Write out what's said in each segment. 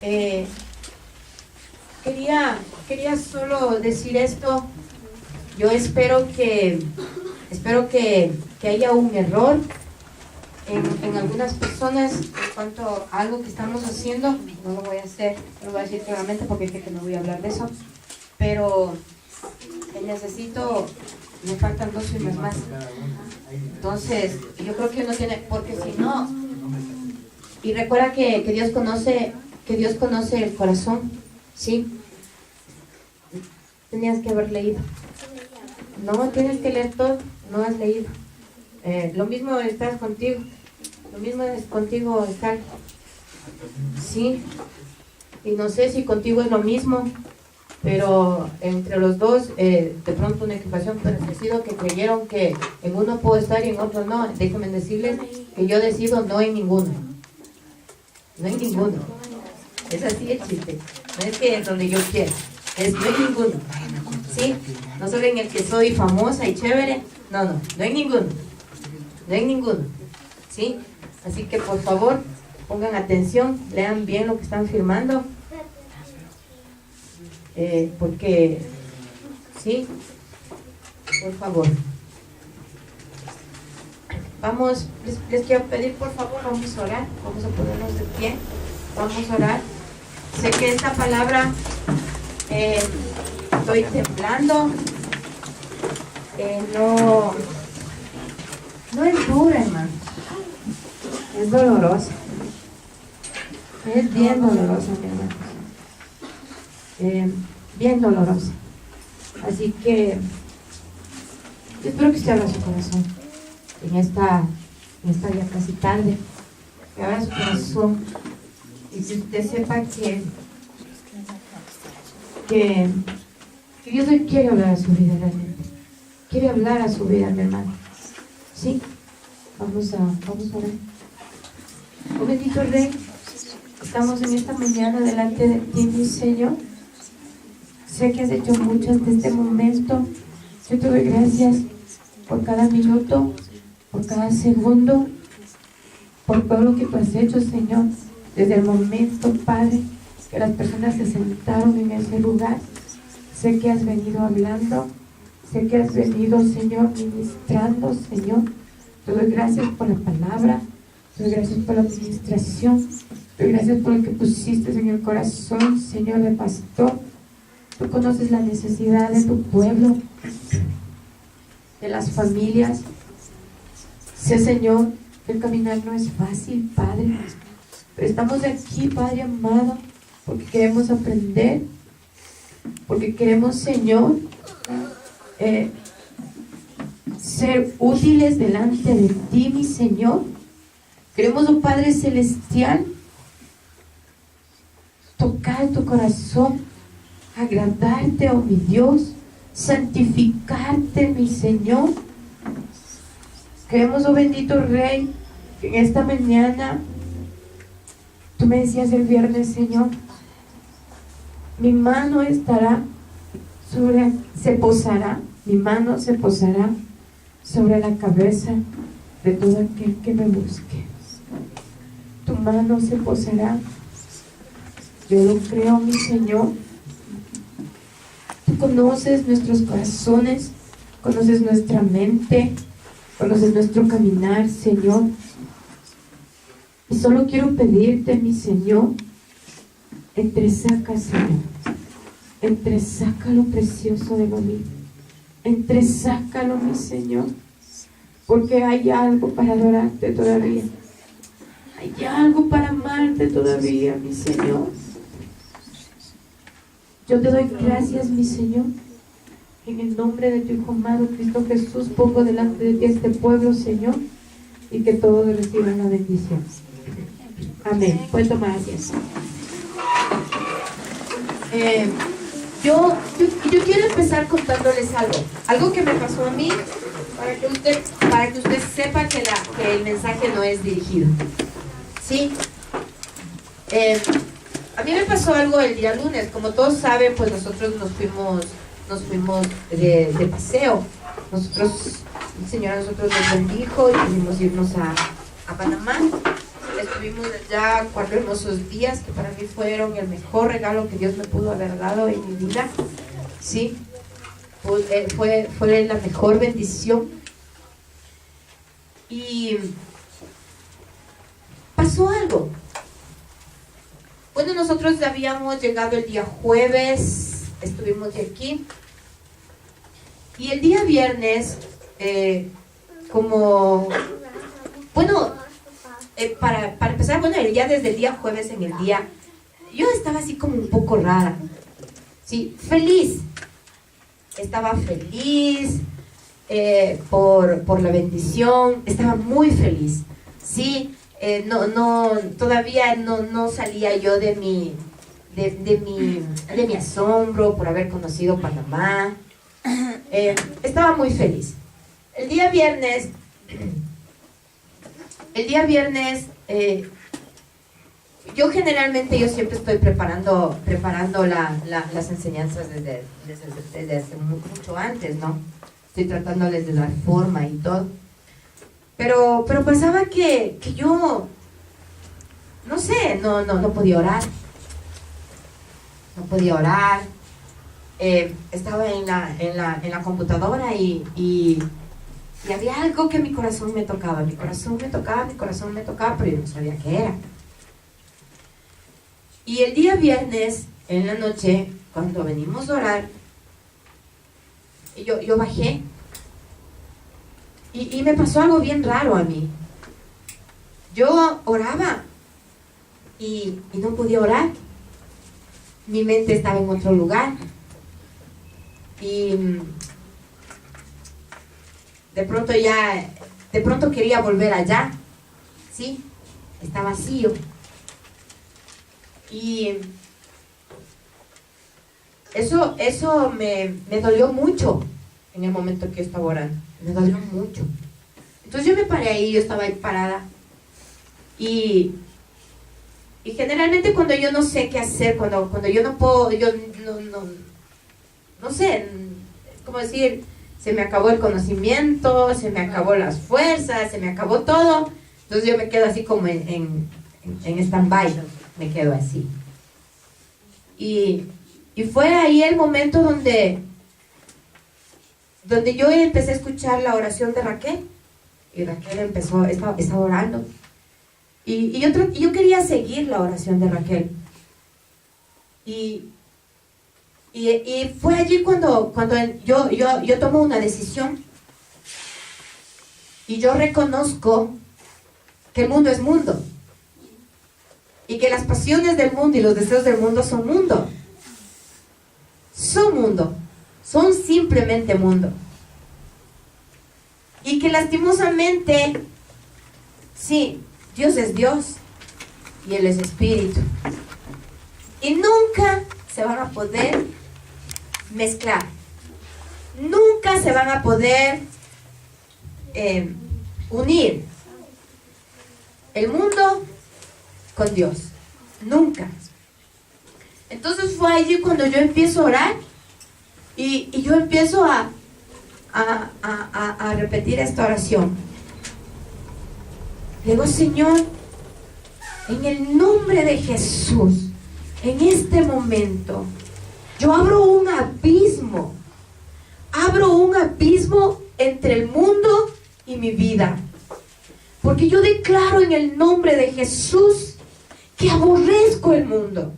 Eh, quería solo decir esto. Yo espero que haya un error en algunas personas en cuanto a algo que estamos haciendo. No lo voy a hacer, no lo voy a decir claramente porque sé que no voy a hablar de eso, pero me faltan 2 firmas más. Entonces, yo creo que uno tiene, porque si no, y recuerda que Dios conoce el corazón, ¿sí? Tenías que haber leído. No tienes que leer todo, no has leído. Lo mismo estás contigo, lo mismo es contigo estar, sí. Y no sé si contigo es lo mismo, pero entre los dos, de pronto una equipación puede haber sido que creyeron que en uno puedo estar y en otro no. Déjenme decirles que yo decido no en ninguno. No en ninguno. Es así el chiste. No es que es donde yo quiero. Es no en ninguno. ¿Sí? No solo en el que soy famosa y chévere. No en ninguno. No en ninguno. ¿Sí? Así que por favor, pongan atención, lean bien lo que están firmando. Porque, ¿sí? Por favor. Vamos, les quiero pedir por favor, vamos a orar, vamos a ponernos de pie, vamos a orar. Sé que esta palabra, estoy temblando, no es dura, hermano, es dolorosa, es bien dolorosa, mi hermano, bien dolorosa. Así que yo espero que usted abra su corazón en esta ya casi tarde, que abra su corazón y que usted sepa que Dios hoy quiere hablar a su vida realmente, quiere hablar a su vida, mi hermano. ¿Sí? Vamos a orar. Oh bendito Rey, estamos en esta mañana delante de ti, mi Señor. Sé que has hecho mucho hasta este momento. Yo te doy gracias por cada minuto, por cada segundo, por todo lo que tú has hecho, Señor, desde el momento, Padre, que las personas se sentaron en ese lugar. Sé que has venido hablando, sé que has venido, Señor, ministrando, Señor. Te doy gracias por la palabra, te doy gracias por la administración, te doy gracias por lo que pusiste en el corazón, Señor, de pastor. Tú conoces la necesidad de tu pueblo, de las familias. Sé, Señor, que el caminar no es fácil, Padre, pero estamos aquí, Padre amado, porque queremos aprender, porque queremos, Señor, ser útiles delante de ti, mi Señor. Queremos, oh Padre celestial, tocar tu corazón, agradarte, oh mi Dios, santificarte, mi Señor. Queremos, oh bendito Rey, que en esta mañana, tú me decías el viernes, Señor, mi mano mi mano se posará sobre la cabeza de todo aquel que me busque. Tu mano se posará. Yo lo creo, mi Señor. Tú conoces nuestros corazones, conoces nuestra mente, conoces nuestro caminar, Señor. Y solo quiero pedirte, mi Señor, entresaca, Señor. Entresaca lo precioso de lo mío. Entresácalo, mi Señor. Porque hay algo para adorarte todavía. Hay algo para amarte todavía, mi Señor. Yo te doy gracias, mi Señor. En el nombre de tu Hijo amado, Cristo Jesús, pongo delante de ti este pueblo, Señor, y que todos reciban la bendición. Amén. Pueden tomar asiento. Yo quiero empezar contándoles algo que me pasó a mí, para que usted sepa que el mensaje no es dirigido. ¿Sí? A mí me pasó algo el día lunes. Como todos saben, pues nosotros nos fuimos de paseo. El Señor a nosotros nos bendijo y pudimos irnos a Panamá. Les Tuvimos ya 4 hermosos días que para mí fueron el mejor regalo que Dios me pudo haber dado en mi vida. Sí, fue la mejor bendición. Y pasó algo. Bueno, nosotros habíamos llegado el día jueves, estuvimos de aquí. Y el día viernes, para empezar, bueno, ya desde el día jueves en el día, yo estaba así como un poco rara, sí, feliz, estaba feliz por la bendición, estaba muy feliz, sí, todavía no salía yo de mi asombro por haber conocido Panamá. Estaba muy feliz. El día viernes, yo siempre estoy preparando las enseñanzas desde hace mucho antes, ¿no? Estoy tratándoles de dar forma y todo. Pero pasaba que yo, no sé, no podía orar. No podía orar. Estaba en la computadora y había algo que mi corazón me tocaba, pero yo no sabía qué era. Y el día viernes, en la noche, cuando venimos a orar, yo bajé y me pasó algo bien raro a mí. Yo oraba y no podía orar. Mi mente estaba en otro lugar. Y de pronto quería volver allá, ¿sí? Está vacío. Y eso me dolió mucho en el momento que yo estaba orando. Me dolió mucho. Entonces yo me paré ahí, yo estaba ahí parada. Y generalmente cuando yo no sé qué hacer, cuando yo no puedo, yo no sé, ¿cómo decir? Se me acabó el conocimiento, se me acabó las fuerzas, se me acabó todo. Entonces yo me quedo así como en stand-by, me quedo así. Y fue ahí el momento donde yo empecé a escuchar la oración de Raquel. Y Raquel estaba orando. Y yo quería seguir la oración de Raquel. Y fue allí cuando yo tomo una decisión. Y yo reconozco que el mundo es mundo. Y que las pasiones del mundo y los deseos del mundo son mundo. Son mundo. Son simplemente mundo. Y que lastimosamente, sí, Dios es Dios. Y Él es Espíritu. Y nunca se van a poder mezclar. Nunca se van a poder unir el mundo con Dios. Nunca. Entonces fue allí cuando yo empiezo a orar y yo empiezo a repetir esta oración. Le digo, Señor, en el nombre de Jesús, en este momento, yo abro un abismo entre el mundo y mi vida. Porque yo declaro en el nombre de Jesús que aborrezco el mundo.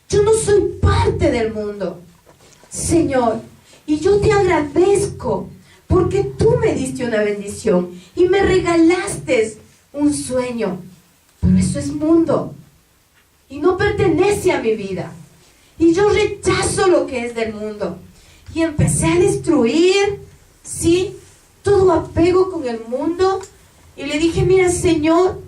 Yo no soy parte del mundo, Señor. Y yo te agradezco porque tú me diste una bendición y me regalaste un sueño. Pero eso es mundo y no pertenece a mi vida. Y yo rechazo lo que es del mundo. Y empecé a destruir, ¿sí?, todo apego con el mundo. Y le dije, mira, Señor,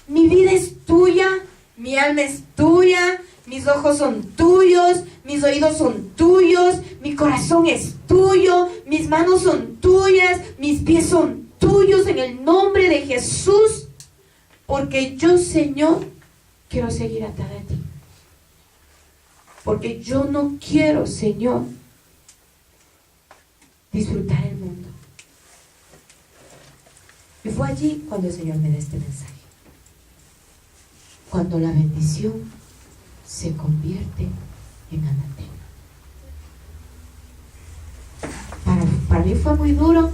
mi vida es tuya, mi alma es tuya, mis ojos son tuyos, mis oídos son tuyos, mi corazón es tuyo, mis manos son tuyas, mis pies son tuyos, en el nombre de Jesús. Porque yo, Señor, quiero seguir atada a ti. Porque yo no quiero, Señor, disfrutar el mundo. Y fue allí cuando el Señor me da este mensaje. cuando la bendición se convierte en anatema. Para mí fue muy duro.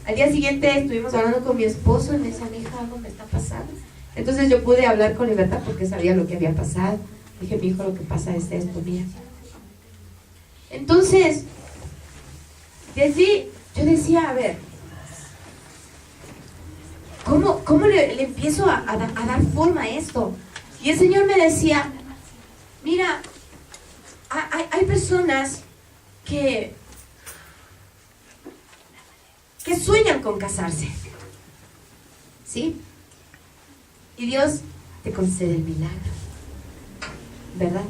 Al día siguiente estuvimos hablando con mi esposo y me decía, mi hija, algo me está pasando. Entonces yo pude hablar con libertad porque sabía lo que había pasado. Dije, mi hijo, lo que pasa es esto, mira. Entonces, yo decía, a ver, ¿cómo le empiezo a dar forma a esto? Y el Señor me decía, mira, hay personas que sueñan con casarse, ¿sí? Y Dios te concede el milagro, ¿verdad?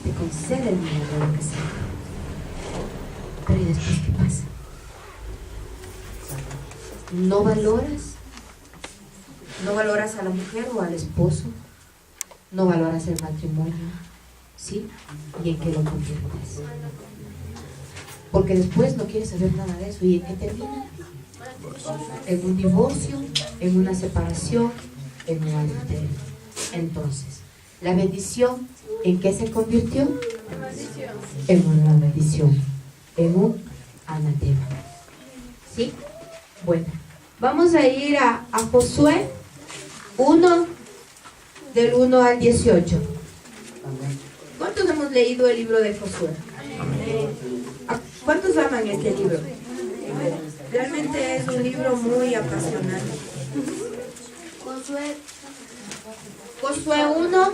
Te concede el milagro de casar. Pero ¿y después qué pasa? ¿No valoras a la mujer o al esposo? ¿No valoras el matrimonio? ¿Sí? ¿Y en qué lo conviertes? Porque después no quieres saber nada de eso. ¿Y en qué termina? En un divorcio, en una separación, en un adulterio. Entonces, la bendición, ¿en qué se convirtió? En una maldición, en un anatema. ¿Sí? Bueno, vamos a ir a Josué 1, del 1 al 18. ¿Cuántos hemos leído el libro de Josué? ¿Cuántos aman este libro? Realmente es un libro muy apasionante. Josué 1,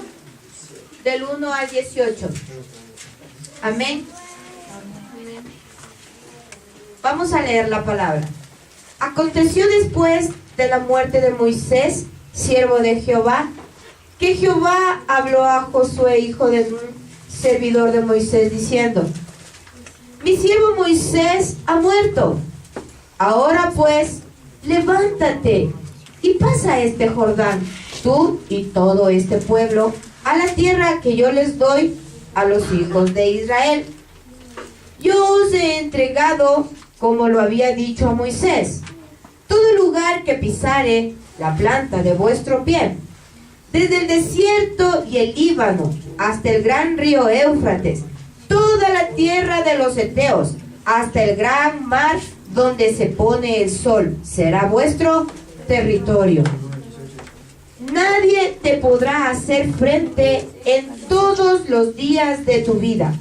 del 1 al 18. Amén. Vamos a leer la palabra. Aconteció después de la muerte de Moisés, siervo de Jehová, que Jehová habló a Josué, hijo de Nun, servidor de Moisés, diciendo: mi siervo Moisés ha muerto. Ahora pues, levántate y pasa este Jordán, tú y todo este pueblo, a la tierra que yo les doy a los hijos de Israel. Yo os he entregado, como lo había dicho a Moisés, todo lugar que pisare la planta de vuestro pie, desde el desierto y el Líbano hasta el gran río Éufrates, toda la tierra de los heteos, hasta el gran mar donde se pone el sol, será vuestro territorio. Nadie te podrá hacer frente en todos los días de tu vida.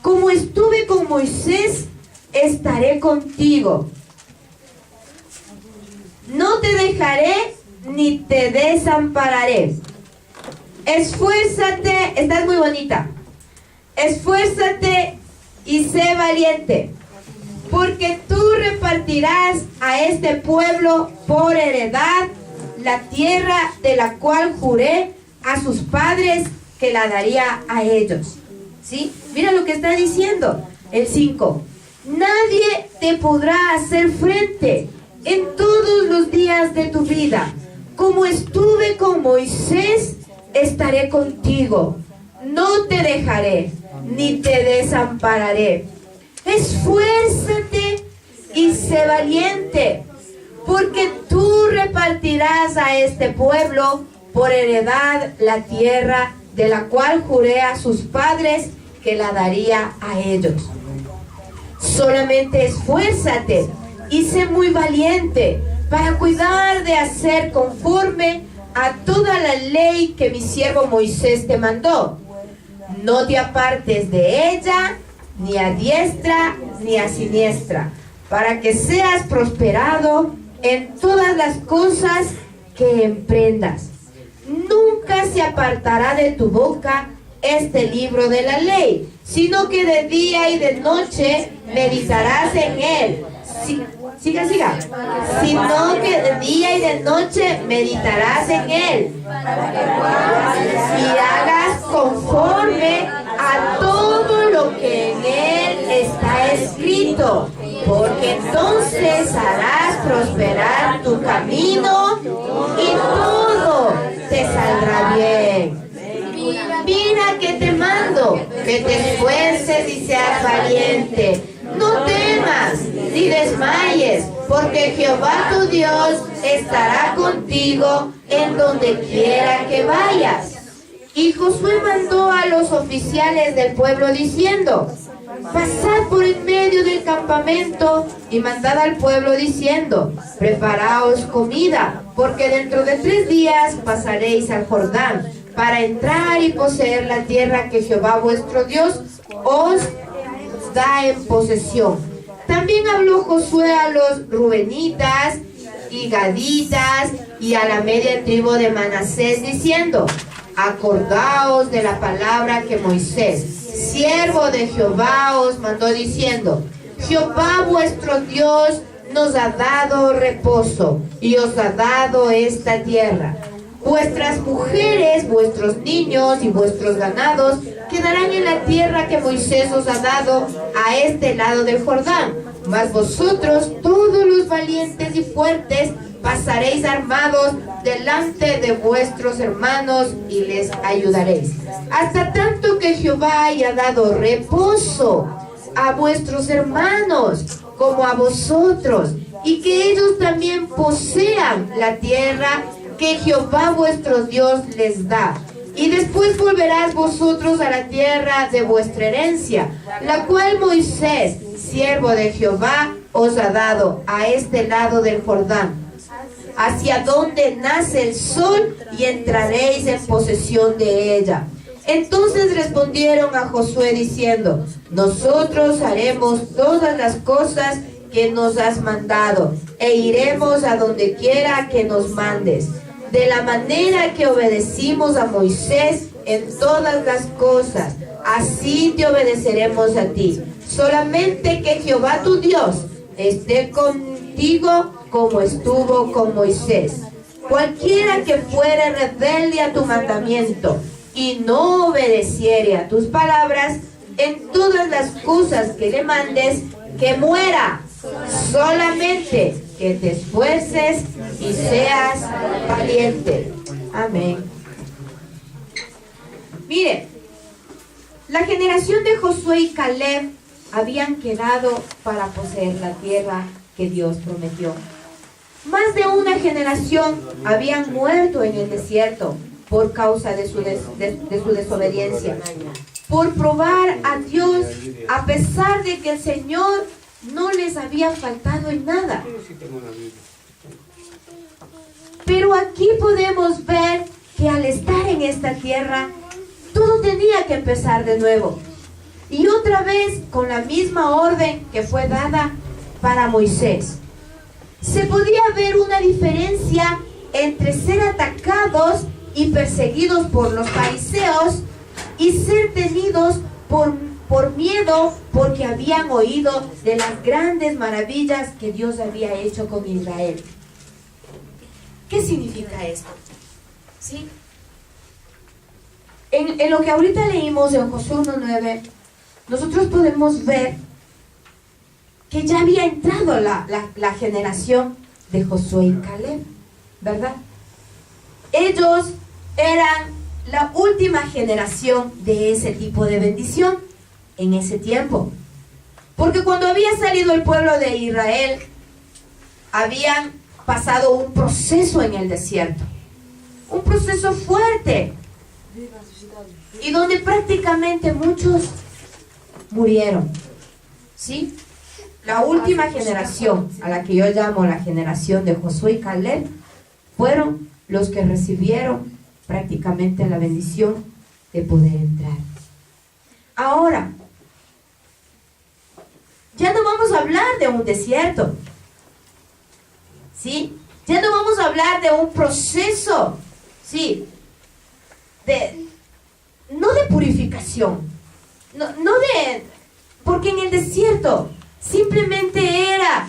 Como estuve con Moisés, estaré contigo. No te dejaré ni te desampararé. Esfuérzate, estás muy bonita. Esfuérzate y sé valiente, porque tú repartirás a este pueblo por heredad la tierra de la cual juré a sus padres que la daría a ellos. ¿Sí? Mira lo que está diciendo el 5. Nadie te podrá hacer frente en todos los días de tu vida. Como estuve con Moisés, estaré contigo. No te dejaré ni te desampararé. Esfuérzate y sé valiente, porque tú repartirás a este pueblo por heredad la tierra de la cual juré a sus padres que la daría a ellos. Solamente esfuérzate y sé muy valiente para cuidar de hacer conforme a toda la ley que mi siervo Moisés te mandó. No te apartes de ella, ni a diestra ni a siniestra, para que seas prosperado en todas las cosas que emprendas. Nunca se apartará de tu boca este libro de la ley, sino que de día y de noche meditarás en él. Siga. Sino que de día y de noche meditarás en él, y hagas conforme a todo lo que en él está escrito, porque entonces harás prosperar tu camino y todo te saldrá bien. Mira que te mando, que te esfuerces y seas valiente. No temas ni desmayes, porque Jehová tu Dios estará contigo en donde quiera que vayas. Y Josué mandó a los oficiales del pueblo diciendo: pasad por en medio del campamento y mandad al pueblo diciendo: preparaos comida, porque dentro de 3 días pasaréis al Jordán para entrar y poseer la tierra que Jehová vuestro Dios os da en posesión. También habló Josué a los rubenitas y gaditas y a la media tribu de Manasés diciendo: acordaos de la palabra que Moisés, siervo de Jehová, os mandó diciendo: Jehová vuestro Dios nos ha dado reposo y os ha dado esta tierra. Vuestras mujeres, vuestros niños y vuestros ganados quedarán en la tierra que Moisés os ha dado a este lado del Jordán. Mas vosotros, todos los valientes y fuertes, pasaréis armados delante de vuestros hermanos y les ayudaréis, hasta tanto que Jehová haya dado reposo a vuestros hermanos como a vosotros, y que ellos también posean la tierra que Jehová vuestro Dios les da. Y después volverás vosotros a la tierra de vuestra herencia, la cual Moisés, siervo de Jehová, os ha dado a este lado del Jordán, hacia donde nace el sol, y entraréis en posesión de ella. Entonces respondieron a Josué diciendo: nosotros haremos todas las cosas que nos has mandado, e iremos a donde quiera que nos mandes, de la manera que obedecimos a Moisés en todas las cosas, así te obedeceremos a ti. Solamente que Jehová tu Dios esté contigo como estuvo con Moisés. Cualquiera que fuere rebelde a tu mandamiento y no obedeciere a tus palabras en todas las cosas que le mandes, que muera. Solamente que te esfuerces y seas valiente. Amén. Mire, la generación de Josué y Caleb habían quedado para poseer la tierra que Dios prometió. Más de una generación habían muerto en el desierto por causa de su desobediencia, por probar a Dios, a pesar de que el Señor no les había faltado en nada. Pero aquí podemos ver que al estar en esta tierra, todo tenía que empezar de nuevo. Y otra vez con la misma orden que fue dada para Moisés. Se podía ver una diferencia entre ser atacados y perseguidos por los fariseos y ser tenidos por miedo, porque habían oído de las grandes maravillas que Dios había hecho con Israel. ¿Qué significa esto? ¿Sí? En lo que ahorita leímos en Josué 1:9, nosotros podemos ver que ya había entrado la generación de Josué y Caleb, ¿verdad? Ellos eran la última generación de ese tipo de bendición en ese tiempo. Porque cuando había salido el pueblo de Israel, habían pasado un proceso en el desierto. Un proceso fuerte. Y donde prácticamente muchos murieron. ¿Sí? La última generación, a la que yo llamo la generación de Josué y Caleb, fueron los que recibieron prácticamente la bendición de poder entrar. Ahora, ya no vamos a hablar de un desierto, ¿sí? Ya no vamos a hablar de un proceso, ¿sí? No de purificación, porque en el desierto simplemente era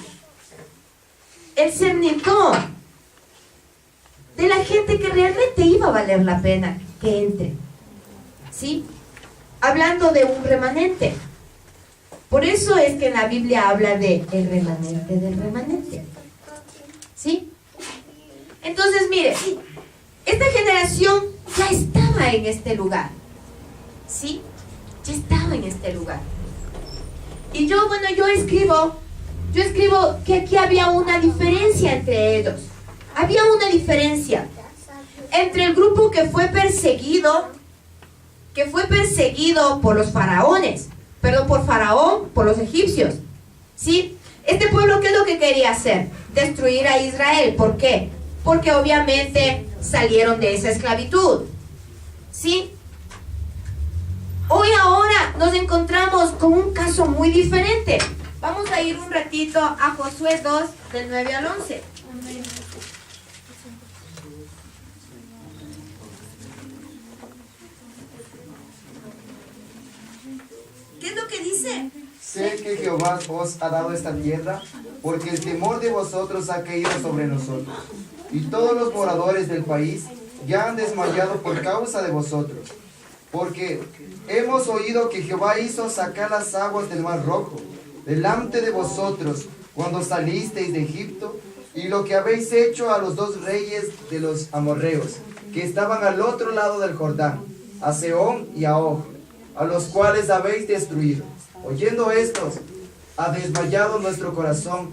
el cernitón de la gente que realmente iba a valer la pena que entre, ¿sí? Hablando de un remanente. Por eso es que en la Biblia habla de el remanente del remanente, ¿sí? Entonces, mire, esta generación ya estaba en este lugar, ¿sí? Ya estaba en este lugar. Y yo escribo que aquí había una diferencia entre ellos. Había una diferencia entre el grupo que fue perseguido que fue perseguido por los faraones, perdón, por Faraón, por los egipcios, ¿sí? Este pueblo, ¿qué es lo que quería hacer? Destruir a Israel. ¿Por qué? Porque obviamente salieron de esa esclavitud, ¿sí? Hoy ahora nos encontramos con un caso muy diferente. Vamos a ir un ratito a Josué 2, del 9 al 11. ¿Qué es lo que dice? Sé que Jehová os ha dado esta tierra, porque el temor de vosotros ha caído sobre nosotros, y todos los moradores del país ya han desmayado por causa de vosotros. Porque hemos oído que Jehová hizo sacar las aguas del Mar Rojo delante de vosotros cuando salisteis de Egipto, y lo que habéis hecho a los dos reyes de los amorreos, que estaban al otro lado del Jordán, a Sehón y a Og, a los cuales habéis destruido. Oyendo estos, ha desmayado nuestro corazón,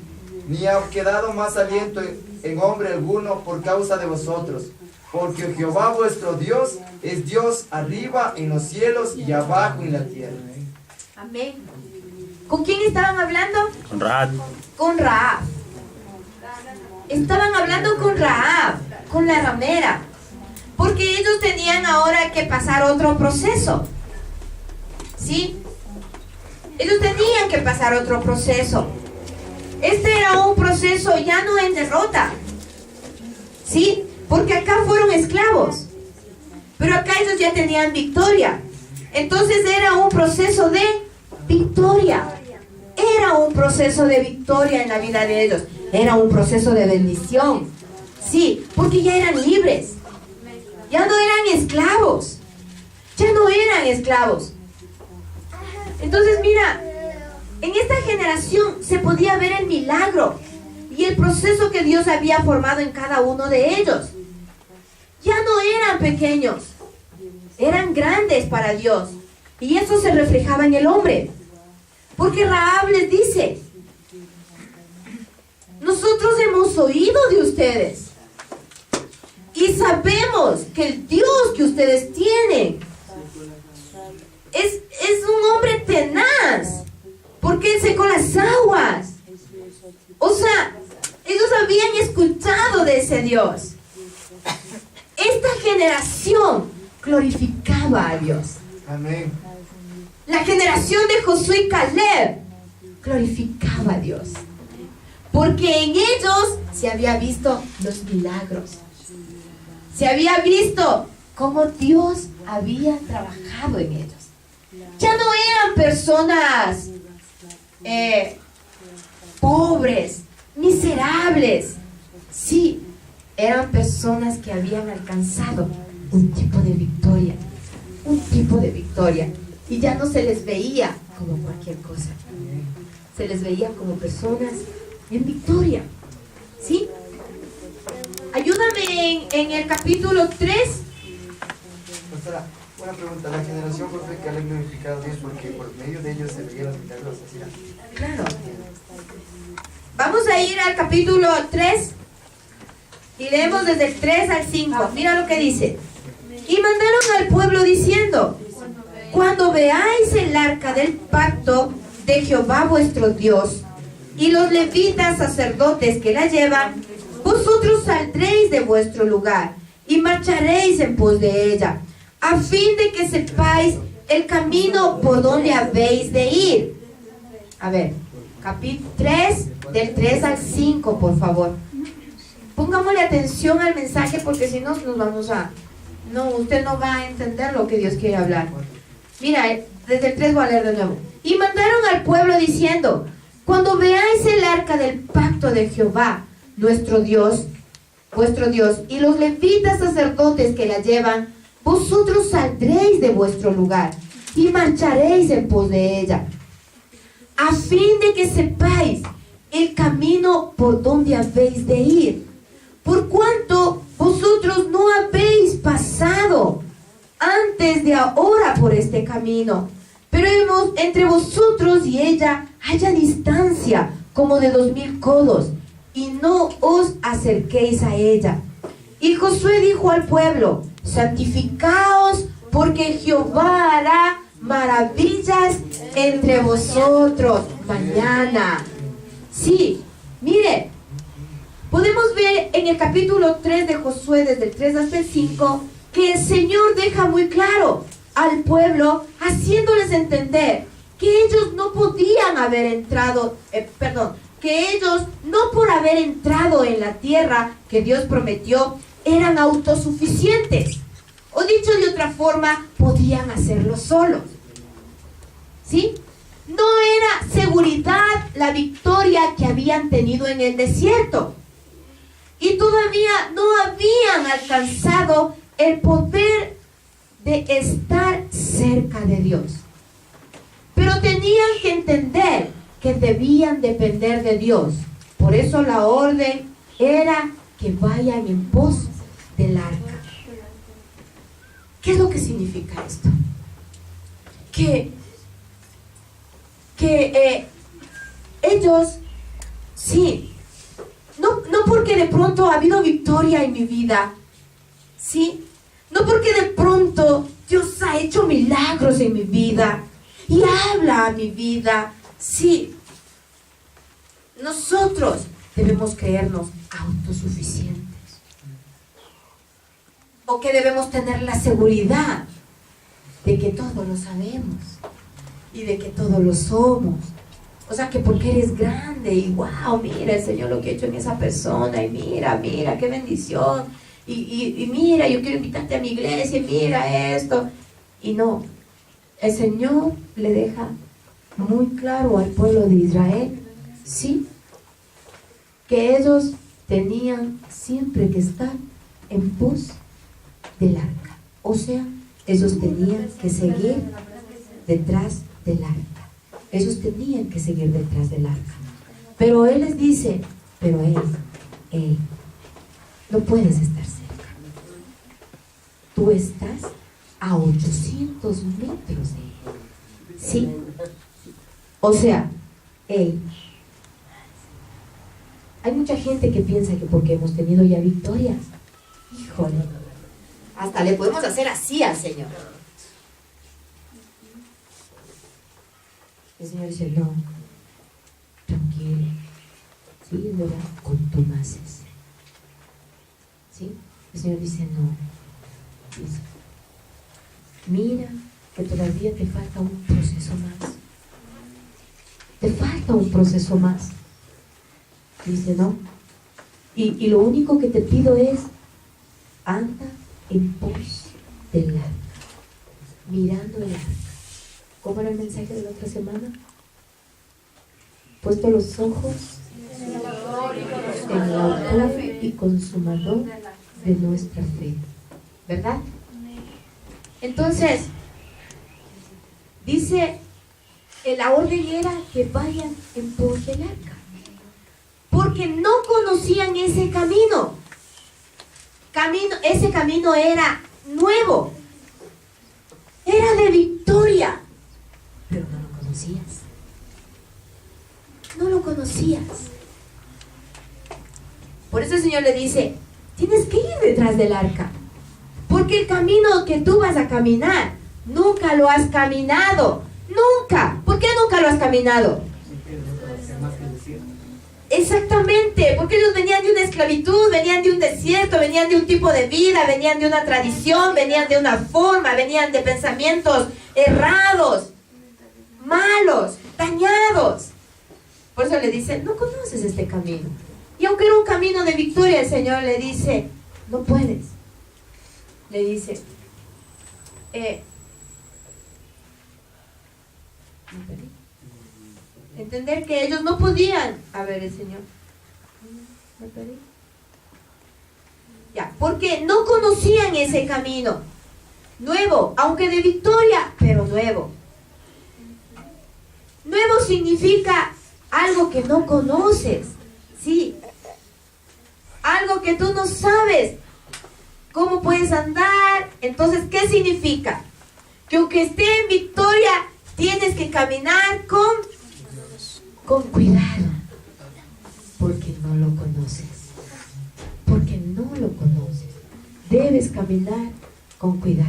ni ha quedado más aliento en hombre alguno por causa de vosotros, porque Jehová vuestro Dios es Dios arriba en los cielos y abajo en la tierra. Amén. ¿Con quién estaban hablando? Con Rahab. Con Rahab. Estaban hablando con Rahab, con la ramera, porque ellos tenían ahora que pasar otro proceso, ¿sí? Ellos tenían que pasar otro proceso. Este era un proceso ya no en derrota, ¿sí? Porque acá fueron esclavos, pero acá ellos ya tenían victoria. Entonces era un proceso de victoria. Era un proceso de victoria en la vida de ellos. Era un proceso de bendición. Sí, porque ya eran libres. Ya no eran esclavos. Ya no eran esclavos. Entonces mira, en esta generación se podía ver el milagro y el proceso que Dios había formado en cada uno de ellos. Ya no eran pequeños, eran grandes para Dios. Y eso se reflejaba en el hombre. Porque Rahab les dice: nosotros hemos oído de ustedes y sabemos que el Dios que ustedes tienen es un hombre tenaz, porque Él secó las aguas. O sea, ellos habían escuchado de ese Dios. Esta generación glorificaba a Dios. Amén. La generación de Josué y Caleb glorificaba a Dios, porque en ellos se había visto los milagros. Se había visto cómo Dios había trabajado en ellos. Ya no eran personas pobres, miserables. Sí, eran personas que habían alcanzado un tipo de victoria. Un tipo de victoria. Y ya no se les veía como cualquier cosa. Se les veía como personas en victoria. ¿Sí? Ayúdame en el capítulo 3. Pastora, una pregunta. La generación por fe que ha glorificado a Dios porque por medio de ellos se veían los milagros. ¿Así era? Claro. Vamos a ir al capítulo 3 y leemos desde el 3 al 5. Mira lo que dice. Y mandaron al pueblo diciendo: cuando veáis el arca del pacto de Jehová vuestro Dios y los levitas sacerdotes que la llevan, vosotros saldréis de vuestro lugar y marcharéis en pos de ella, a fin de que sepáis el camino por donde habéis de ir. A ver, capítulo 3, del 3 al 5, por favor. Pongámosle atención al mensaje, porque si no nos vamos a... No, usted no va a entender lo que Dios quiere hablar. Mira, desde el 3 voy a leer de nuevo. Y mandaron al pueblo diciendo: cuando veáis el arca del pacto de Jehová, nuestro Dios, vuestro Dios, y los levitas sacerdotes que la llevan, vosotros saldréis de vuestro lugar y marcharéis en pos de ella, a fin de que sepáis el camino por donde habéis de ir, por cuanto vosotros no habéis pasado antes de ahora por este camino, pero entre vosotros y ella haya distancia como de 2000 codos, y no os acerquéis a ella. Y Josué dijo al pueblo: santificaos, porque Jehová hará maravillas entre vosotros mañana. Sí, mire, podemos ver en el capítulo 3 de Josué, desde el 3 hasta el 5, que el Señor deja muy claro al pueblo, haciéndoles entender que ellos no podían haber entrado, que ellos no por haber entrado en la tierra que Dios prometió, eran autosuficientes. O dicho de otra forma, podían hacerlo solos. ¿Sí? No era seguridad la victoria que habían tenido en el desierto. Y todavía no habían alcanzado el poder de estar cerca de Dios. Pero tenían que entender que debían depender de Dios. Por eso la orden era que vayan en pos del arca. ¿Qué es lo que significa esto? Que ellos, sí, no porque de pronto ha habido victoria en mi vida, sí, no porque de pronto Dios ha hecho milagros en mi vida y habla a mi vida, sí, nosotros debemos creernos autosuficientes, o que debemos tener la seguridad de que todo lo sabemos y de que todo lo somos. O sea, que porque eres grande y wow, mira el Señor lo que ha hecho en esa persona, y mira, qué bendición, y mira, yo quiero invitarte a mi iglesia, y mira esto. Y no, el Señor le deja muy claro al pueblo de Israel, sí, que ellos tenían siempre que estar en pos del arca. O sea, ellos tenían que seguir detrás del arca. Ellos tenían que seguir detrás del arca. Pero Él les dice, pero no puedes estar cerca. Tú estás a 800 metros de Él. ¿Sí? O sea, hay mucha gente que piensa que porque hemos tenido ya victorias, híjole, hasta le podemos hacer así al Señor. El Señor dice, no, tranquilo, sí, es verdad, contumaces. ¿Sí? El Señor dice, no, dice, mira que todavía te falta un proceso más. Te falta un proceso más. Dice, no, y lo único que te pido es, anda en pos del arca, mirando el arca. ¿Cómo era el mensaje de la otra semana? Puesto los ojos en el autor y consumador de nuestra fe, ¿verdad? Entonces, dice, la orden era que vayan en pos del arca, porque no conocían ese camino. Ese camino era nuevo, era de victoria, pero no lo conocías. No lo conocías. Por eso el Señor le dice, tienes que ir detrás del arca, porque el camino que tú vas a caminar, nunca lo has caminado. Nunca. ¿Por qué nunca lo has caminado? Exactamente, porque ellos venían de una esclavitud, venían de un desierto, venían de un tipo de vida, venían de una tradición, venían de una forma, venían de pensamientos errados, malos, dañados. Por eso le dice, no conoces este camino. Y aunque era un camino de victoria, el Señor le dice, no puedes. Le dice, entender que ellos no podían. A ver, el Señor. ¿Me perdí? Ya, porque no conocían ese camino. Nuevo, aunque de victoria, pero nuevo. Nuevo significa algo que no conoces. Sí. Algo que tú no sabes cómo puedes andar. Entonces, ¿qué significa? Que aunque esté en victoria, tienes que caminar con cuidado, porque no lo conoces. Porque no lo conoces. Debes caminar con cuidado.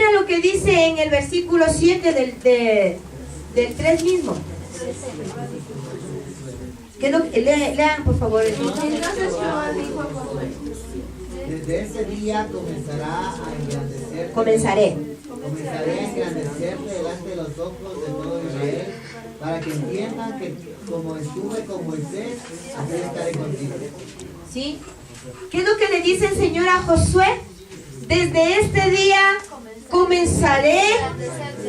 Mira lo que dice en el versículo 7 del 3 mismo. Lean, por favor. Entonces Jehová dijo a Josué: Desde ese día comenzará a engrandecer. Comenzaré. Comenzaré a engrandecerte delante de los ojos de todo Israel, para que entiendan que como estuve con Moisés, así estaré contigo. ¿Sí? ¿Qué es lo que le dice el Señor a Josué? Desde este día comenzaré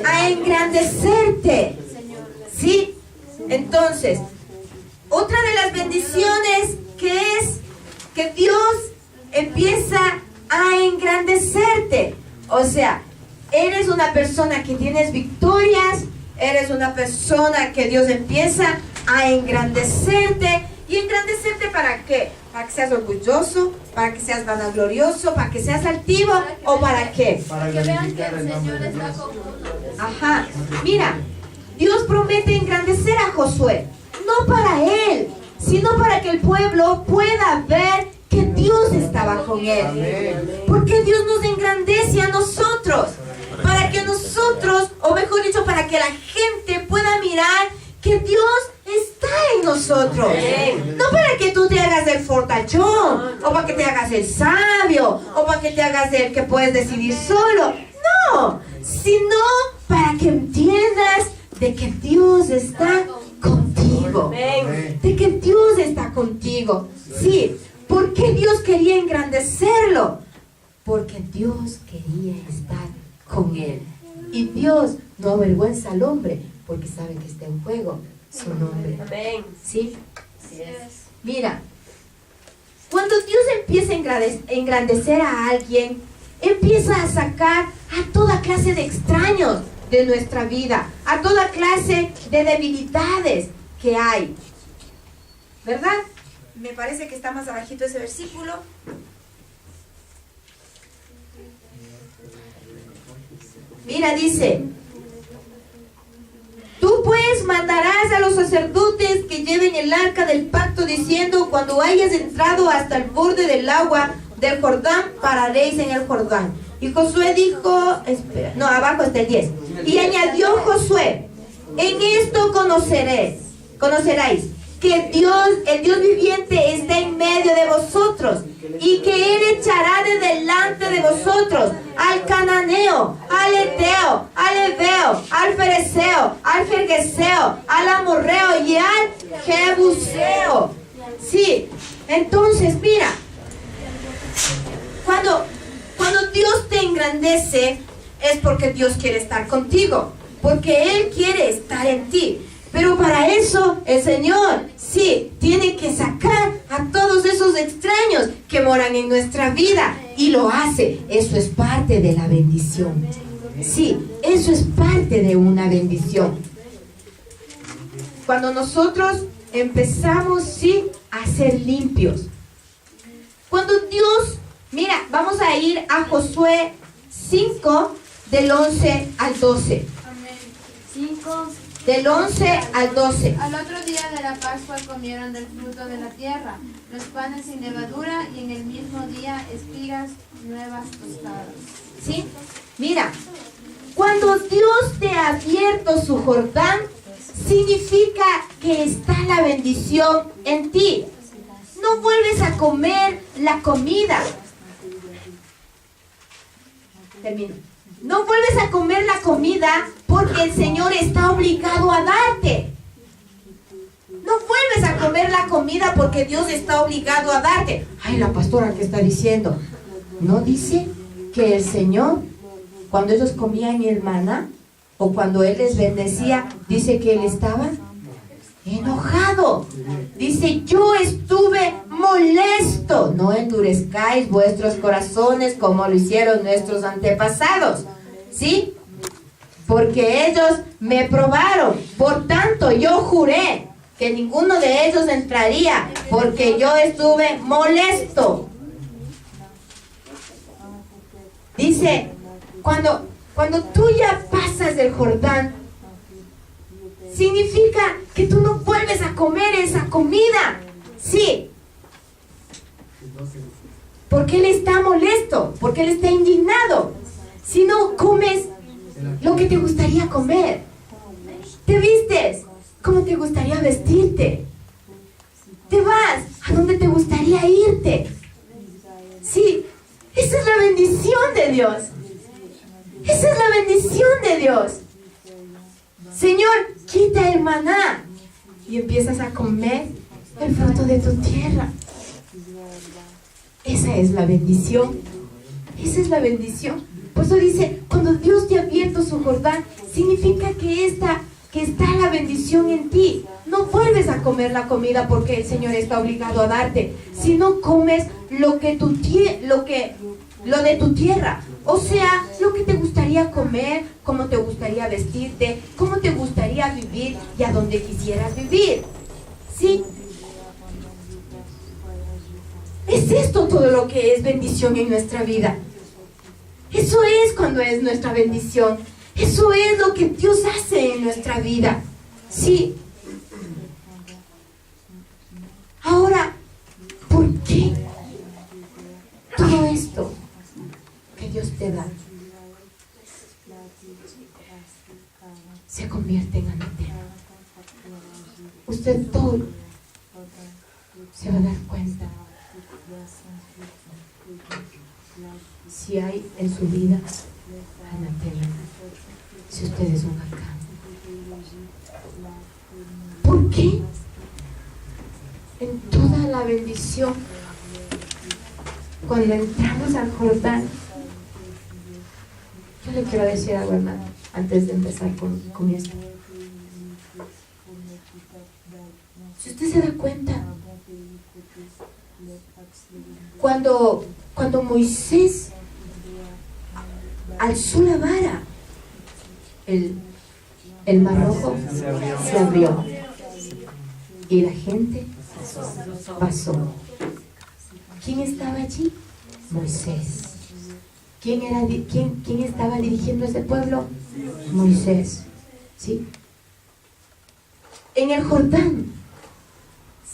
a engrandecerte. ¿Sí? Entonces, otra de las bendiciones que es que Dios empieza a engrandecerte. O sea, eres una persona que tienes victorias, eres una persona que Dios empieza a engrandecerte. ¿Y engrandecerte para qué? ¿Para que seas orgulloso? ¿Para que seas vanaglorioso? ¿Para que seas altivo? ¿O para qué? Para que vean que glorificar el el nombre Señor de está Dios. con uno. Ajá, mira, Dios promete engrandecer a Josué, no para él, sino para que el pueblo pueda ver que Dios estaba con él. Amén. Porque Dios nos engrandece a nosotros, para que nosotros, o mejor dicho, para que la gente pueda mirar que Dios está en nosotros. No para que tú te hagas el fortachón, o para que te hagas el sabio, o para que te hagas el que puedes decidir solo. No, sino para que entiendas de que Dios está contigo. De que Dios está contigo. Sí, ¿por qué Dios quería engrandecerlo? Porque Dios quería estar con él. Y Dios no avergüenza al hombre, porque sabe que está en juego su nombre. Amén. ¿Sí? Mira, cuando Dios empieza a engrandecer a alguien, empieza a sacar a toda clase de extraños de nuestra vida, a toda clase de debilidades que hay. ¿Verdad? Me parece que está más abajito ese versículo. Mira, dice: tú pues mandarás a los sacerdotes que lleven el arca del pacto, diciendo: cuando hayas entrado hasta el borde del agua del Jordán, pararéis en el Jordán. Y Josué dijo, espera, no, abajo está el 10. Y añadió Josué: en esto conoceréis que Dios, el Dios viviente, está en medio de vosotros, y que Él echará de delante de vosotros al cananeo, al eteo, al heveo, al fereceo, al gergeseo, al amorreo y al jebuseo. Sí, entonces mira, cuando Dios te engrandece es porque Dios quiere estar contigo, porque Él quiere estar en ti. Pero para eso el Señor, sí, tiene que sacar a todos esos extraños que moran en nuestra vida. Y lo hace. Eso es parte de la bendición. Sí, eso es parte de una bendición. Cuando nosotros empezamos, sí, a ser limpios. Cuando Dios, mira, vamos a ir a Josué 5, del 11 al 12. Amén. 5. Del 11 al 12. Al otro día de la Pascua comieron del fruto de la tierra, los panes sin levadura, y en el mismo día espigas nuevas tostadas. ¿Sí? Mira, cuando Dios te ha abierto su Jordán, significa que está la bendición en ti. No vuelves a comer la comida. Termino. No vuelves a comer la comida porque el Señor está obligado a darte. No vuelves a comer la comida porque Dios está obligado a darte. Ay, la pastora, ¿qué está diciendo? ¿No dice que el Señor, cuando ellos comían mi hermana, o cuando Él les bendecía, dice que Él estaba enojado? Dice: yo estuve molesto. No endurezcáis vuestros corazones como lo hicieron nuestros antepasados. ¿Sí? Porque ellos me probaron. Por tanto, yo juré que ninguno de ellos entraría, porque yo estuve molesto. Dice, cuando tú ya pasas del Jordán, significa que tú no vuelves a comer esa comida. Sí. Porque Él está molesto, porque Él está indignado. sino comes lo que te gustaría comer. Te vistes como te gustaría vestirte. Te vas a donde te gustaría irte. Sí, esa es la bendición de Dios. Esa es la bendición de Dios. Señor, quita el maná y empiezas a comer el fruto de tu tierra. Esa es la bendición. Esa es la bendición. Por eso dice, cuando Dios te ha abierto su Jordán, significa que está la bendición en ti. No vuelves a comer la comida porque el Señor está obligado a darte, sino comes lo de tu tierra. O sea, lo que te gustaría comer, cómo te gustaría vestirte, cómo te gustaría vivir y a donde quisieras vivir. ¿Sí? Es esto todo lo que es bendición en nuestra vida. Eso es cuando es nuestra bendición. Eso es lo que Dios hace en nuestra vida. Sí. Ahora, ¿por qué todo esto que Dios te da se convierte en anatema? Usted todo se va a dar cuenta si hay en su vida anatema, si usted es un Acán. ¿Por qué? En toda la bendición, cuando entramos al Jordán, yo le quiero decir algo, hermano, antes de empezar con esto. Si usted se da cuenta, cuando Moisés alzó la vara, el mar rojo se abrió y la gente pasó. ¿Quién estaba allí? Moisés. ¿Quién estaba dirigiendo ese pueblo? Moisés. ¿Sí? En el Jordán,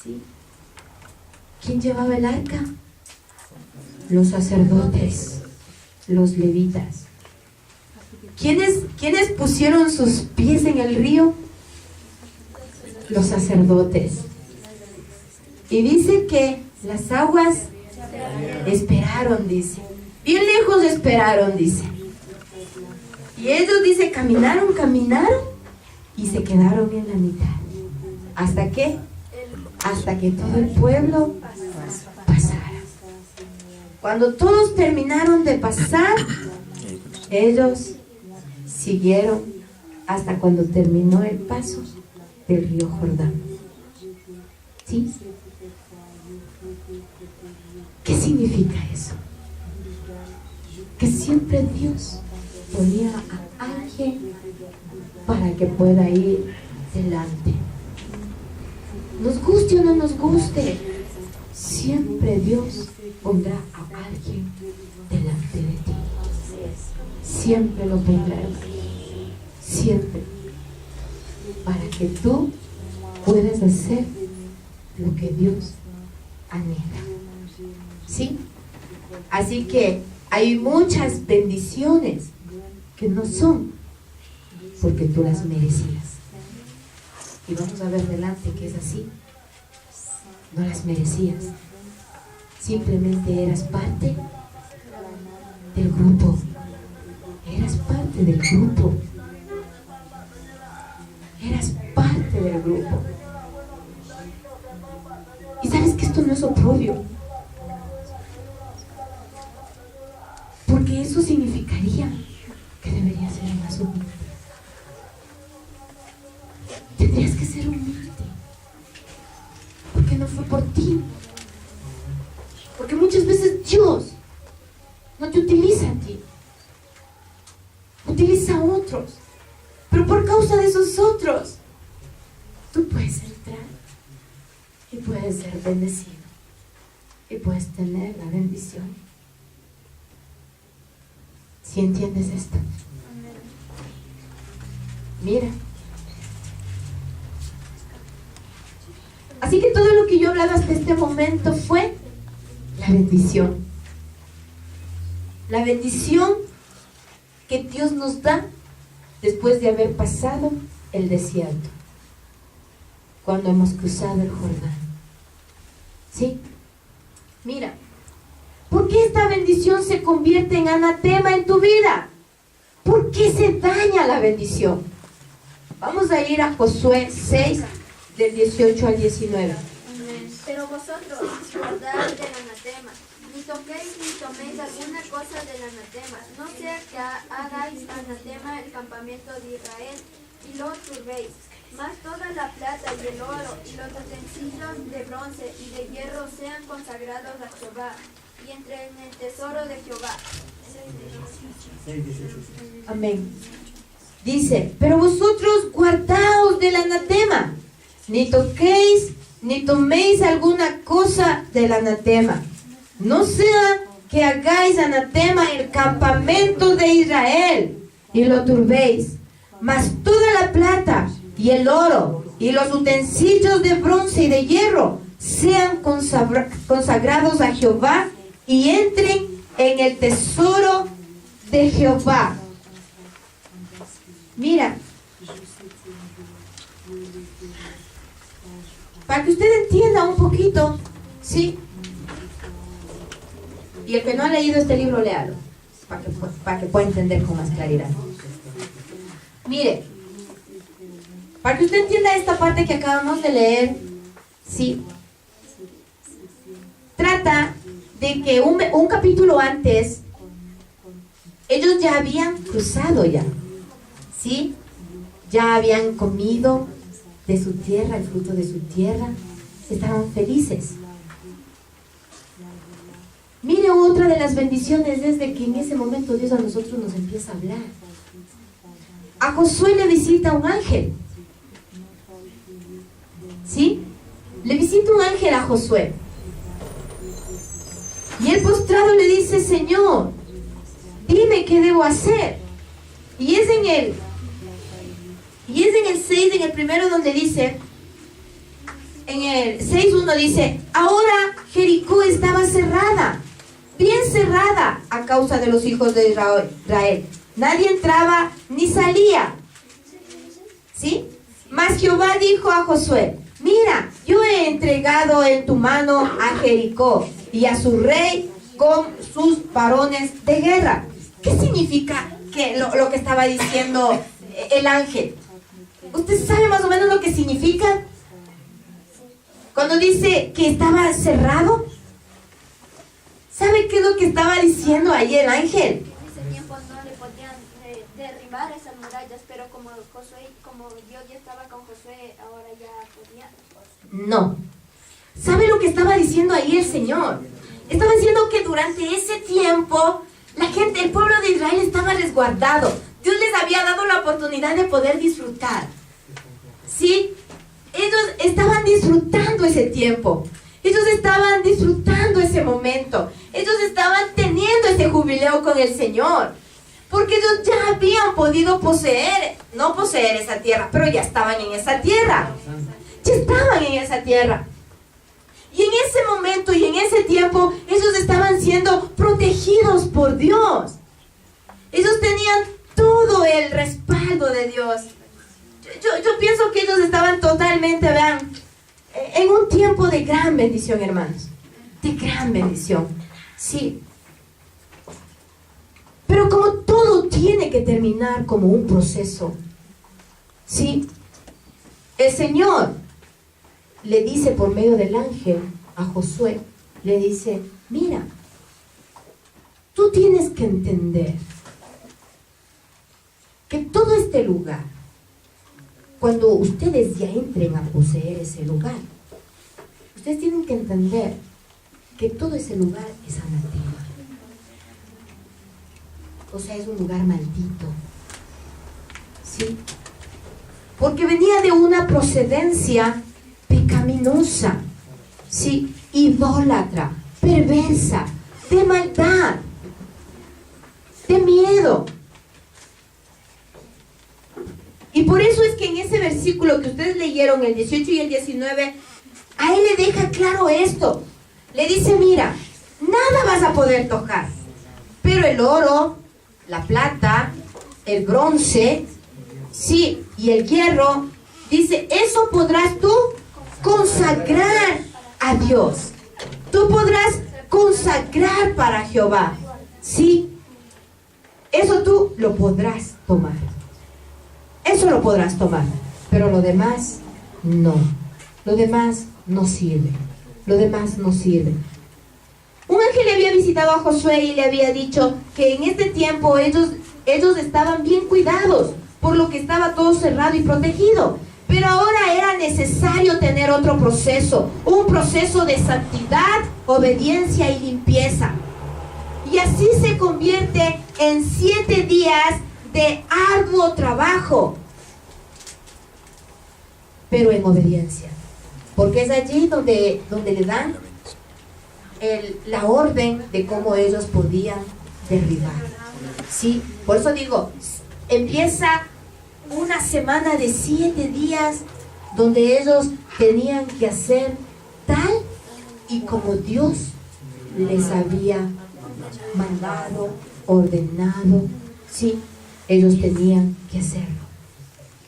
¿sí? ¿Quién llevaba el arca? Los sacerdotes, los levitas. ¿Quiénes pusieron sus pies en el río? Los sacerdotes. Y dice que las aguas esperaron, dice. Bien lejos esperaron, dice. Y ellos, dice, caminaron y se quedaron en la mitad. ¿Hasta qué? Hasta que todo el pueblo pasara. Cuando todos terminaron de pasar, ellos siguieron hasta cuando terminó el paso del río Jordán. ¿Sí? ¿Qué significa eso? Que siempre Dios ponía a alguien para que pueda ir delante. Nos guste o no nos guste, siempre Dios pondrá a alguien delante de ti. Siempre lo pondrá, siempre, para que tú puedas hacer lo que Dios anhela. ¿Sí? Así que hay muchas bendiciones que no son porque tú las merecías. Y vamos a ver delante que es así. No las merecías. Simplemente eras parte del grupo. Eras parte del grupo. Eras parte del grupo. Y sabes que esto no es oprobio. Porque eso significaría que deberías ser más humilde. Tendrías que ser humilde. Porque no fue por ti. Porque muchas veces Dios no te utiliza a ti. Utiliza a otros. Pero por causa de esos otros, tú puedes entrar y puedes ser bendecido. Y puedes tener la bendición. ¿Sí entiendes esto? Mira. Así que todo lo que yo he hablado hasta este momento fue la bendición. La bendición que Dios nos da después de haber pasado el desierto, cuando hemos cruzado el Jordán. ¿Sí? Mira, ¿por qué esta bendición se convierte en anatema en tu vida? ¿Por qué se daña la bendición? Vamos a ir a Josué 6, del 18 al 19. Pero vosotros guardaos del anatema, ni toquéis ni toméis alguna cosa del anatema, no sea que hagáis anatema el campamento de Israel y lo turbéis. Mas toda la plata y el oro y los utensilios de bronce y de hierro sean consagrados a Jehová, y entren en el tesoro de Jehová. Amén. Dice, pero vosotros guardaos del anatema, ni toquéis ni toméis alguna cosa del anatema, no sea que hagáis anatema el campamento de Israel y lo turbéis. Mas toda la plata y el oro y los utensilios de bronce y de hierro sean consagrados a Jehová y entren en el tesoro de Jehová. Mira, para que usted entienda un poquito, ¿sí? Y el que no ha leído este libro, léalo, para que pueda entender con más claridad. Mire, para que usted entienda esta parte que acabamos de leer, ¿sí? Trata de que un capítulo antes, ellos ya habían cruzado ya, ¿sí? Ya habían comido de su tierra, el fruto de su tierra, estaban felices. Mire, otra de las bendiciones es de que en ese momento Dios a nosotros nos empieza a hablar. A Josué le visita un ángel, ¿sí? Le visita un ángel a Josué. Y él postrado le dice, Señor, dime qué debo hacer. Y es en el 6, en el primero donde dice, en el 6:1 dice, ahora Jericó estaba cerrada, bien cerrada a causa de los hijos de Israel. Nadie entraba ni salía. ¿Sí? Mas Jehová dijo a Josué, mira, yo he entregado en tu mano a Jericó y a su rey con sus varones de guerra. ¿Qué significa lo que estaba diciendo el ángel? ¿Usted sabe más o menos lo que significa? Cuando dice que estaba cerrado, ¿sabe qué es lo que estaba diciendo ahí el ángel? En ese tiempo no le podían derribar esas murallas, pero como Dios ya estaba con Josué, ahora ya podía. No. ¿Sabe lo que estaba diciendo ahí el Señor? Estaba diciendo que durante ese tiempo la gente, el pueblo de Israel estaba resguardado. Dios les había dado la oportunidad de poder disfrutar. ¿Sí? Ellos estaban disfrutando ese tiempo. Ellos estaban disfrutando ese momento. Ellos estaban teniendo ese jubileo con el Señor. Porque ellos ya habían podido no poseer esa tierra, pero ya estaban en esa tierra. Ya estaban en esa tierra. Y en ese momento y en ese tiempo, ellos estaban siendo protegidos por Dios. Ellos tenían todo el respaldo de Dios. Yo pienso que ellos estaban totalmente, vean, en un tiempo de gran bendición, hermanos. De gran bendición. Sí. Pero como todo tiene que terminar como un proceso, ¿sí? El Señor le dice por medio del ángel a Josué, le dice, mira, tú tienes que entender que todo este lugar, cuando ustedes ya entren a poseer ese lugar, ustedes tienen que entender que todo ese lugar es anatema. O sea, es un lugar maldito. ¿Sí? Porque venía de una procedencia pecaminosa, ¿sí? Idólatra, perversa, de maldad, de miedo. Y por eso es que en ese versículo que ustedes leyeron, el 18 y el 19, a él le deja claro esto. Le dice, mira, nada vas a poder tocar, pero el oro, la plata, el bronce, sí, y el hierro, dice, eso podrás tú consagrar a Dios. Tú podrás consagrar para Jehová, sí. Eso tú lo podrás tomar. Eso lo podrás tomar. Pero lo demás, no. Lo demás no sirve. Lo demás no sirve. Un ángel le había visitado a Josué y le había dicho que en este tiempo ellos estaban bien cuidados, por lo que estaba todo cerrado y protegido. Pero ahora era necesario tener otro proceso, un proceso de santidad, obediencia y limpieza. Y así se convierte en 7 días de arduo trabajo, pero en obediencia. Porque es allí donde le dan la orden de cómo ellos podían derribar. ¿Sí? Por eso digo, empieza una semana de 7 días donde ellos tenían que hacer tal y como Dios les había mandado, ordenado. Sí, ellos tenían que hacerlo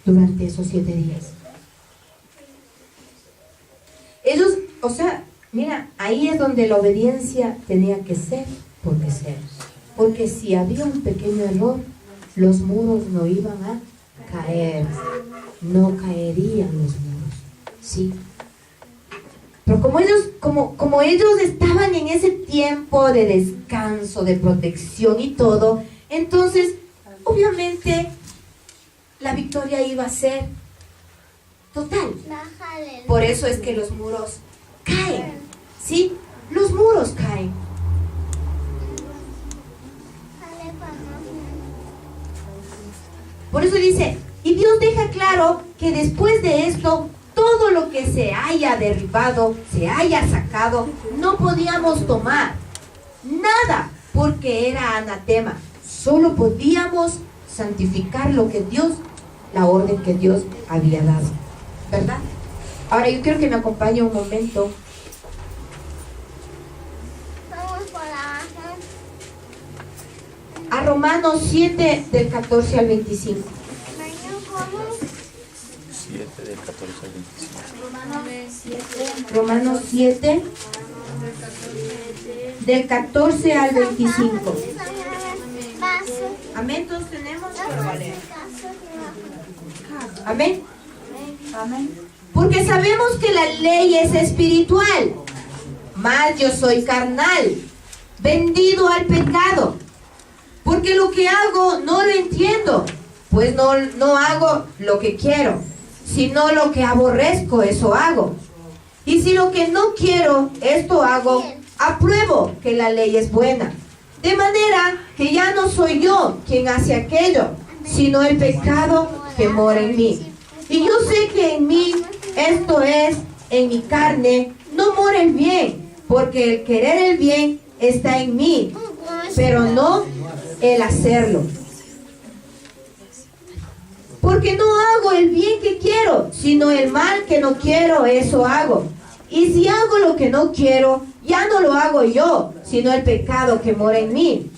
durante esos 7 días. Ellos, o sea, mira, ahí es donde la obediencia tenía que ser porque ser. Porque si había un pequeño error, los muros no iban a caer, no caerían los muros, ¿sí? Pero como ellos estaban en ese tiempo de descanso, de protección y todo, entonces, obviamente, la victoria iba a ser total. Por eso es que los muros caen, ¿sí? Los muros caen. Por eso dice, y Dios deja claro que después de esto, todo lo que se haya derribado, se haya sacado, no podíamos tomar nada, porque era anatema. Solo podíamos santificar lo que Dios, la orden que Dios había dado, ¿verdad? Ahora yo quiero que me acompañe un momento. A Romanos 7, del 14 al 25. 7 del 14 al 25. Romanos 7, del 14 al 25. Amén, todos tenemos. Amén. Amén. Porque sabemos que la ley es espiritual, mas yo soy carnal, vendido al pecado. Porque lo que hago no lo entiendo, pues no hago lo que quiero, sino lo que aborrezco, eso hago. Y si lo que no quiero, esto hago, apruebo que la ley es buena. De manera que ya no soy yo quien hace aquello, sino el pecado que mora en mí. Y yo sé que en mí, esto es, en mi carne, no mora el bien, porque el querer el bien está en mí, pero no el hacerlo. Porque no hago el bien que quiero, sino el mal que no quiero, eso hago. Y si hago lo que no quiero, ya no lo hago yo, sino el pecado que mora en mí.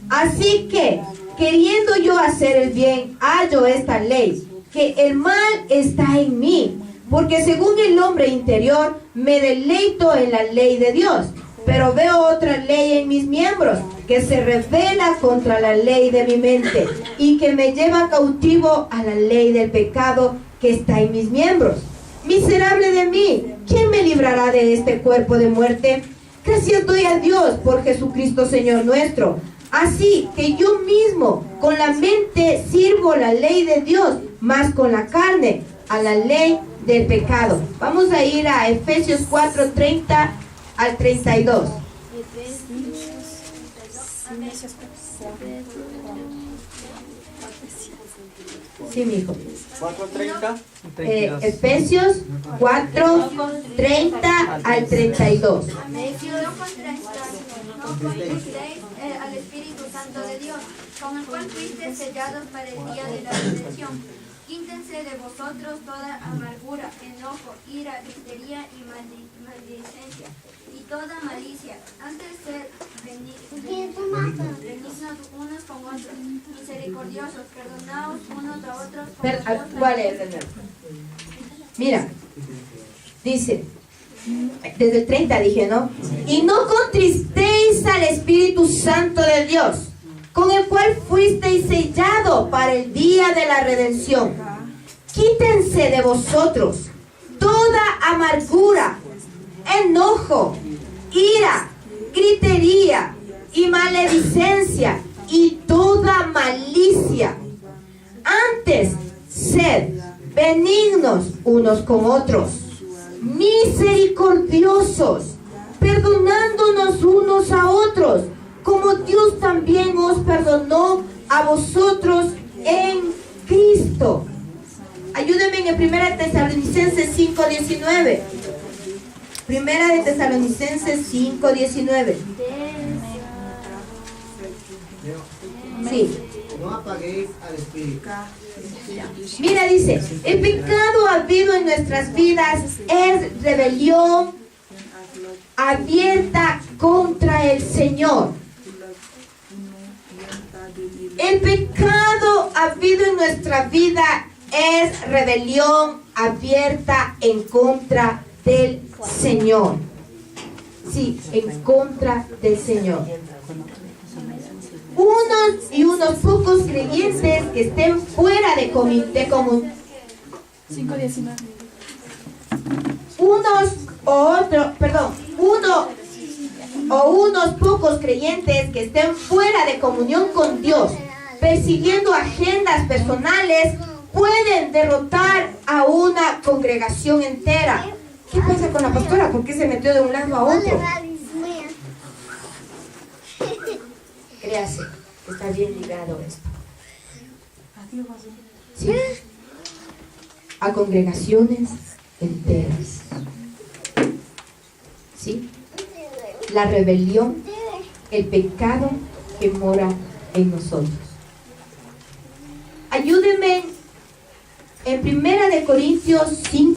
Así que, queriendo yo hacer el bien, hallo esta ley, que el mal está en mí, porque según el hombre interior, me deleito en la ley de Dios. Pero veo otra ley en mis miembros, que se rebela contra la ley de mi mente, y que me lleva cautivo a la ley del pecado que está en mis miembros. Miserable de mí, ¿quién me librará de este cuerpo de muerte? Gracias doy a Dios por Jesucristo Señor nuestro. Así que yo mismo con la mente sirvo la ley de Dios, mas con la carne a la ley del pecado. Vamos a ir a Efesios 4, 30 al 32. Sí, mijo. 4:30. Efesios 4, 30 al 32. No contristeis al Espíritu Santo de Dios, con el cual fuisteis sellados para el día de la redención. Quítense de vosotros toda amargura, enojo, ira, gritería y maldicencia, y toda malicia. Antes sed benignos unos con otros, misericordiosos, perdonaos unos a otros. Voy a leer de nuevo. Mira, dice, desde el 30 dije, ¿no? Y no contristéis al Espíritu Santo de Dios, con el cual fuisteis sellado para el día de la redención. Quítense de vosotros toda amargura, enojo, ira, gritería y maledicencia y toda malicia. Antes, sed benignos unos con otros, misericordiosos, perdonándonos unos a otros, como Dios también os perdonó a vosotros en Cristo. Ayúdenme en 1 Tesalonicenses 5:19. 1 Tesalonicenses 5:19. Sí. No apaguéis al Espíritu. Mira, dice, el pecado habido en nuestras vidas es rebelión abierta contra el Señor. El pecado habido en nuestra vida es rebelión abierta en contra del Señor. Sí, en contra del Señor. Unos pocos creyentes que estén fuera de común. 5:19. Unos pocos creyentes que estén fuera de comunión con Dios, persiguiendo agendas personales, pueden derrotar a una congregación entera. ¿Qué pasa con la pastora? ¿Por qué se metió de un lado a otro? Créase, está bien ligado esto. ¿Sí? A congregaciones enteras. ¿Sí? La rebelión, el pecado que mora en nosotros. Ayúdenme en 1 Corintios 5.